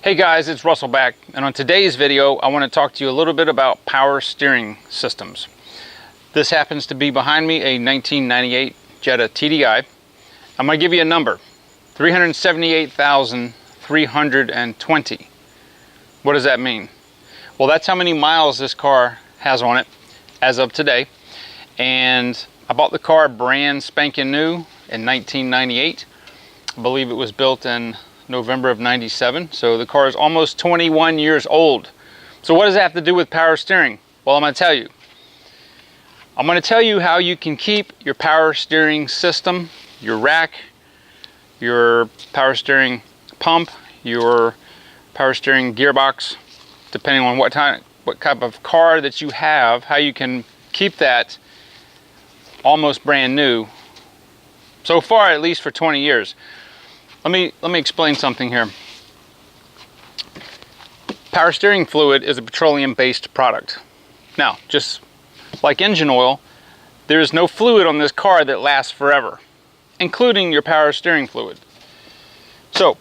Hey guys, it's Russell back, and on today's video I want to talk to you a little bit about power steering systems. This happens to be behind me a 1998 Jetta TDI. I'm going to give you a number, 378,320. What does that mean? Well, that's how many miles this car has on it as of today, and I bought the car brand spanking new in 1998. I believe it was built in November of 97, so the car is almost 21 years old. So what does that have to do with power steering? Well, I'm going to tell you. I'm going to tell you how you can keep your power steering system, your rack, your power steering pump, your power steering gearbox, depending on what type of car that you have, how you can keep that almost brand new, so far at least for 20 years. Let me explain something here. Power steering fluid is a petroleum-based product. Now, just like engine oil, there is no fluid on this car that lasts forever, including your power steering fluid. So,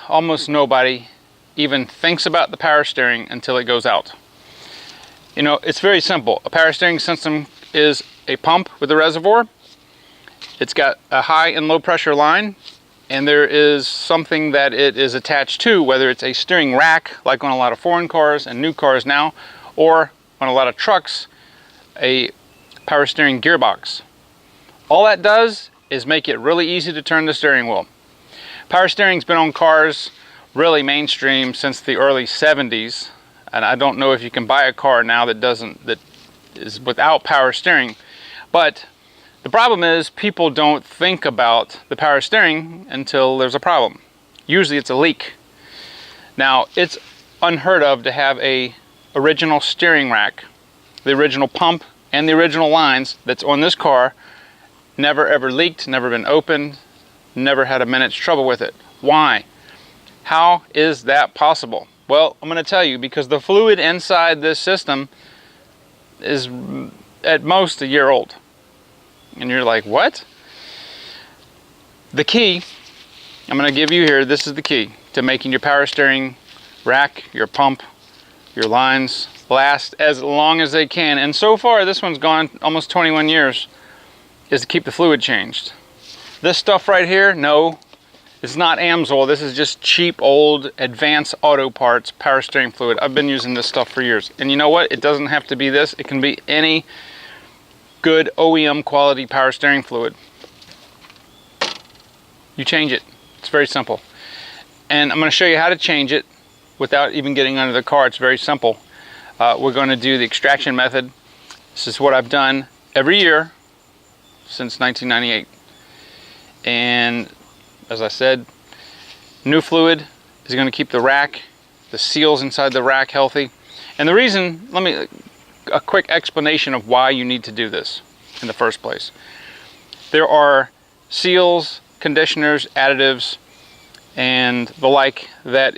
almost nobody even thinks about the power steering until it goes out. You know, it's very simple. A power steering system is a pump with a reservoir. It's got a high and low pressure line, and there is something that it is attached to, whether it's a steering rack, like on a lot of foreign cars and new cars now, or on a lot of trucks, a power steering gearbox. All that does is make it really easy to turn the steering wheel. Power steering's been on cars really mainstream since the early 70s, and I don't know if you can buy a car now that is without power steering, but the problem is people don't think about the power steering until there's a problem. Usually it's a leak. Now, it's unheard of to have a original steering rack, the original pump and the original lines that's on this car never ever leaked, never been opened, never had a minute's trouble with it. Why? How is that possible? Well, I'm going to tell you, because the fluid inside this system is at most a year old. And you're like, what? The key I'm going to give you here, this is the key to making your power steering rack, your pump, your lines last as long as they can. And so far, this one's gone almost 21 years, is to keep the fluid changed. This stuff right here, no, it's not AMSOIL. This is just cheap old Advanced Auto Parts power steering fluid. I've been using this stuff for years. And you know what? It doesn't have to be this. It can be any good OEM quality power steering fluid. You change it. It's very simple. And I'm going to show you how to change it without even getting under the car. It's very simple. We're going to do the extraction method. This is what I've done every year since 1998. And as I said, new fluid is going to keep the rack, the seals inside the rack healthy. And the reason, a quick explanation of why you need to do this in the first place. There are seals, conditioners, additives, and the like that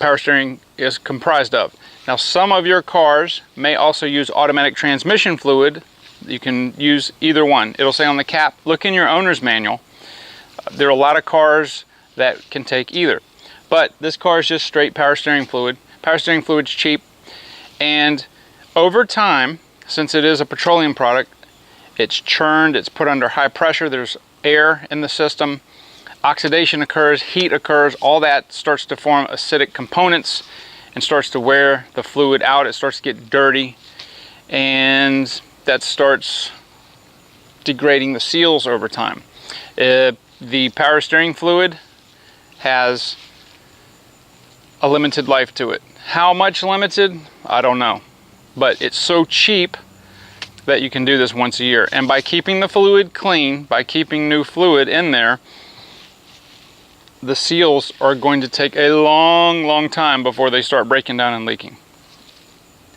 power steering is comprised of. Now, some of your cars may also use automatic transmission fluid. You can use either one. It'll say on the cap, look in your owner's manual. There are a lot of cars that can take either. But this car is just straight power steering fluid. Power steering fluid's cheap, and over time, since it is a petroleum product, it's churned, it's put under high pressure, there's air in the system, oxidation occurs, heat occurs, all that starts to form acidic components and starts to wear the fluid out. It starts to get dirty, and that starts degrading the seals over time. The power steering fluid has a limited life to it. How much limited? I don't know. But it's so cheap that you can do this once a year. And by keeping the fluid clean, by keeping new fluid in there, the seals are going to take a long time before they start breaking down and leaking.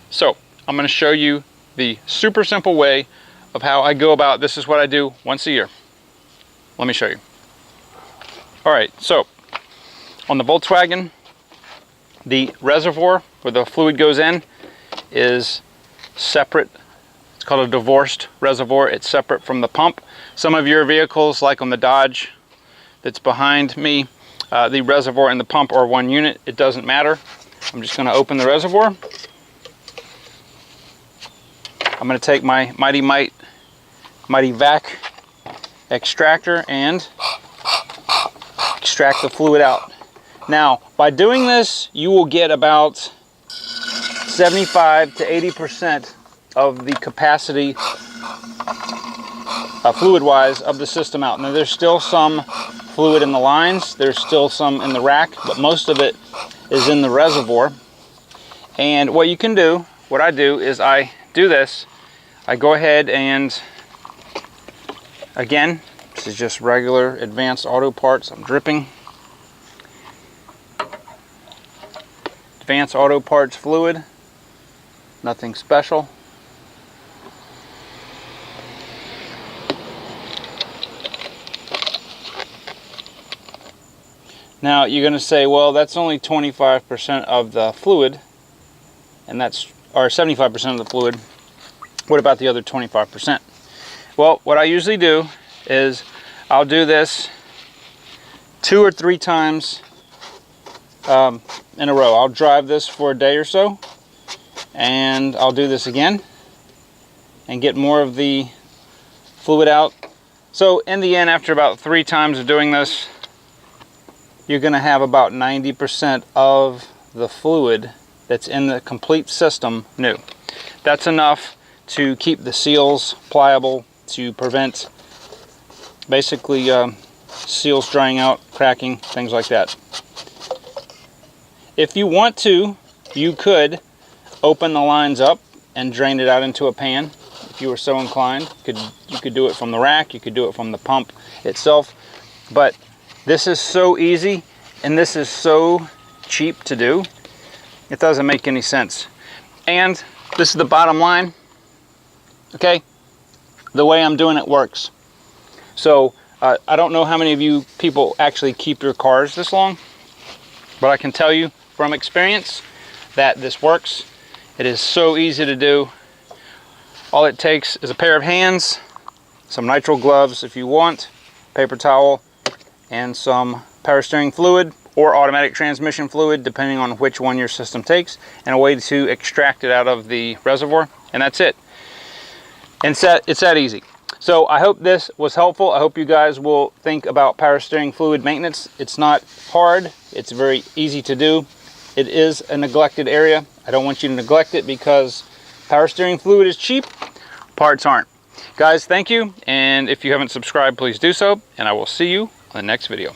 So I'm going to show you the super simple way of how I go about this. Is what I do once a year. Let me show you. Alright, so on the Volkswagen, the reservoir where the fluid goes in is separate. It's called a divorced reservoir. It's separate from the pump. Some of your vehicles, like on the Dodge that's behind me, the reservoir and the pump are one unit. It doesn't matter. I'm just going to open the reservoir. I'm going to take my Mighty Vac extractor and extract the fluid out. Now, by doing this, you will get about 75 to 80% of the capacity fluid-wise of the system out. Now, there's still some fluid in the lines, there's still some in the rack, but most of it is in the reservoir. And what you can do, what I do is I do this. I go ahead and, again, this is just regular Advanced Auto Parts. I'm dripping Advanced Auto Parts fluid, nothing special. Now you're going to say, well, that's only 25% of the fluid, and that's, or 75% of the fluid. What about the other 25%? Well, what I usually do is I'll do this 2 or 3 times in a row. I'll drive this for a day or so, and I'll do this again and get more of the fluid out. So in the end, after about 3 times of doing this, you're going to have about 90% of the fluid that's in the complete system new. That's enough to keep the seals pliable, to prevent basically seals drying out, cracking, things like that. If you want to, you could open the lines up and drain it out into a pan. If you were so inclined, you could do it from the rack, you could do it from the pump itself. But this is so easy and this is so cheap to do, it doesn't make any sense. And this is the bottom line, okay? The way I'm doing it works. So I don't know how many of you people actually keep your cars this long, but I can tell you from experience that this works. It is so easy to do. All it takes is a pair of hands, some nitrile gloves if you want, paper towel, and some power steering fluid or automatic transmission fluid, depending on which one your system takes, and a way to extract it out of the reservoir, and that's it. And it's that easy. So I hope this was helpful. I hope you guys will think about power steering fluid maintenance. It's not hard. It's very easy to do. It is a neglected area. I don't want you to neglect it because power steering fluid is cheap, parts aren't. Guys, thank you. And if you haven't subscribed, please do so. And I will see you on the next video.